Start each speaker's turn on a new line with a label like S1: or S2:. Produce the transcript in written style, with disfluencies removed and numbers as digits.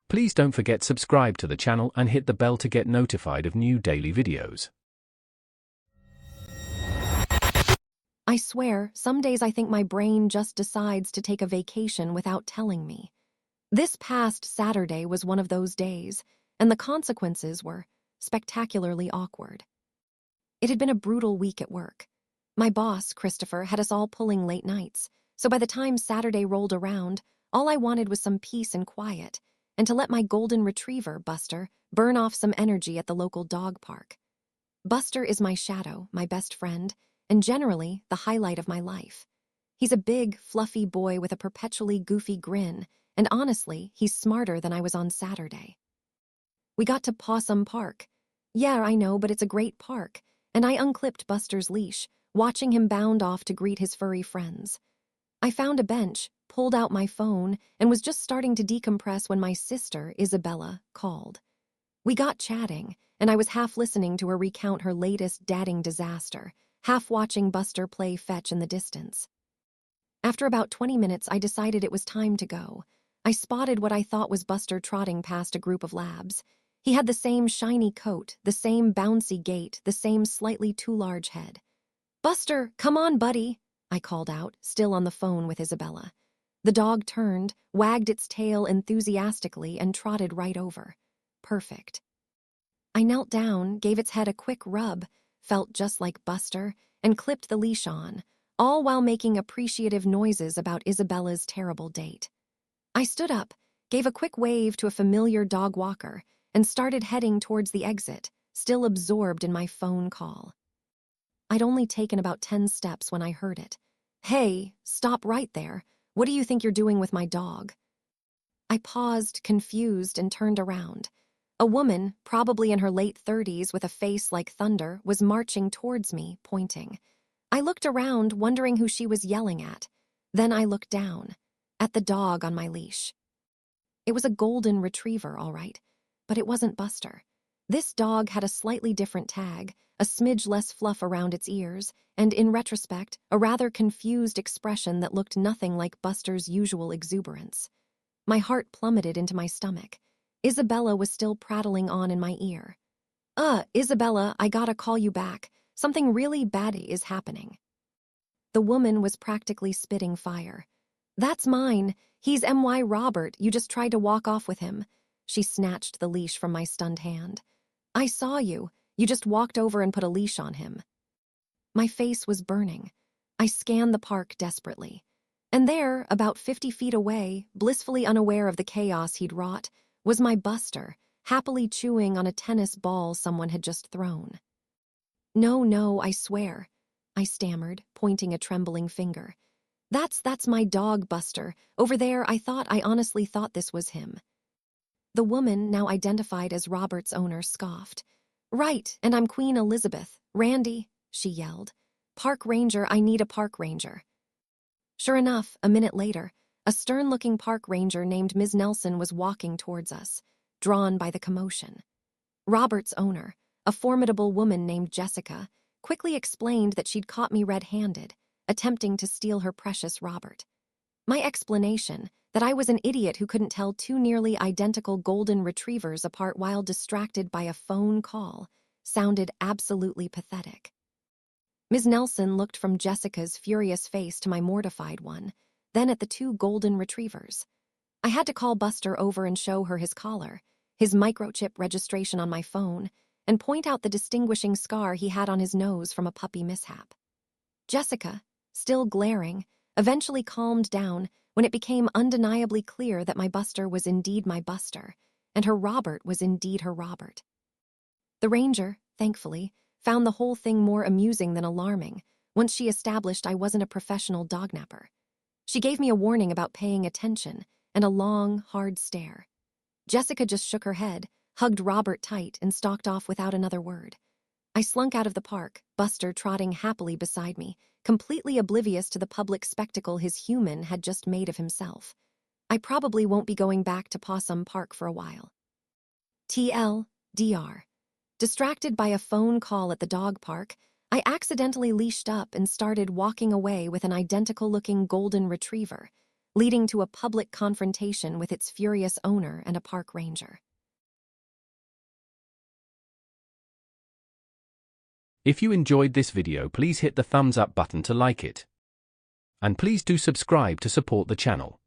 S1: Please don't forget subscribe to the channel and hit the bell to get notified of new daily videos.
S2: I swear, some days I think my brain just decides to take a vacation without telling me. This past Saturday was one of those days, and the consequences were spectacularly awkward. It had been a brutal week at work. My boss, Christopher, had us all pulling late nights, so by the time Saturday rolled around, all I wanted was some peace and quiet, and to let my golden retriever, Buster, burn off some energy at the local dog park. Buster is my shadow, my best friend, and generally the highlight of my life. He's a big, fluffy boy with a perpetually goofy grin, and honestly, he's smarter than I was on Saturday. We got to Possum Park. Yeah, I know, but it's a great park, and I unclipped Buster's leash, watching him bound off to greet his furry friends. I found a bench, pulled out my phone, and was just starting to decompress when my sister, Isabella, called. We got chatting, and I was half listening to her recount her latest dadding disaster, half watching Buster play fetch in the distance. After about 20 minutes, I decided it was time to go. I spotted what I thought was Buster trotting past a group of labs. He had the same shiny coat, the same bouncy gait, the same slightly too large head. "Buster, come on, buddy," I called out, still on the phone with Isabella. The dog turned, wagged its tail enthusiastically, and trotted right over. Perfect. I knelt down, gave its head a quick rub, felt just like Buster, and clipped the leash on, all while making appreciative noises about Isabella's terrible date. I stood up, gave a quick wave to a familiar dog walker, and started heading towards the exit, still absorbed in my phone call. I'd only taken about 10 steps when I heard it. "Hey, stop right there. What do you think you're doing with my dog?" I paused, confused, and turned around. A woman, probably in her late 30s with a face like thunder, was marching towards me, pointing. I looked around, wondering who she was yelling at. Then I looked down, at the dog on my leash. It was a golden retriever, all right, but it wasn't Buster. This dog had a slightly different tag, a smidge less fluff around its ears, and in retrospect, a rather confused expression that looked nothing like Buster's usual exuberance. My heart plummeted into my stomach. Isabella was still prattling on in my ear. Isabella, I gotta call you back. Something really bad is happening." The woman was practically spitting fire. "That's mine. He's M.Y. Robert. You just tried to walk off with him." She snatched the leash from my stunned hand. "I saw you. You just walked over and put a leash on him." My face was burning. I scanned the park desperately. And there, about 50 feet away, blissfully unaware of the chaos he'd wrought, was my Buster, happily chewing on a tennis ball someone had just thrown. No, I swear," I stammered, pointing a trembling finger. That's my dog, Buster. Over there, I honestly thought this was him." The woman, now identified as Robert's owner, scoffed. "Right, and I'm Queen Elizabeth. Randy," she yelled. "Park ranger, I need a park ranger." Sure enough, a minute later, a stern-looking park ranger named Ms. Nelson was walking towards us, drawn by the commotion. Robert's owner, a formidable woman named Jessica, quickly explained that she'd caught me red-handed, attempting to steal her precious Robert. My explanation, that I was an idiot who couldn't tell two nearly identical golden retrievers apart while distracted by a phone call, sounded absolutely pathetic. Ms. Nelson looked from Jessica's furious face to my mortified one, then at the two golden retrievers. I had to call Buster over and show her his collar, his microchip registration on my phone, and point out the distinguishing scar he had on his nose from a puppy mishap. Jessica, still glaring, eventually calmed down when it became undeniably clear that my Buster was indeed my Buster, and her Robert was indeed her Robert. The ranger, thankfully, found the whole thing more amusing than alarming once she established I wasn't a professional dognapper. She gave me a warning about paying attention and a long, hard stare. Jessica just shook her head, hugged Robert tight, and stalked off without another word. I slunk out of the park, Buster trotting happily beside me, completely oblivious to the public spectacle his human had just made of himself. I probably won't be going back to Possum Park for a while. TLDR. Distracted by a phone call at the dog park, I accidentally leashed up and started walking away with an identical-looking golden retriever, leading to a public confrontation with its furious owner and a park ranger.
S1: If you enjoyed this video, please hit the thumbs up button to like it. And please do subscribe to support the channel.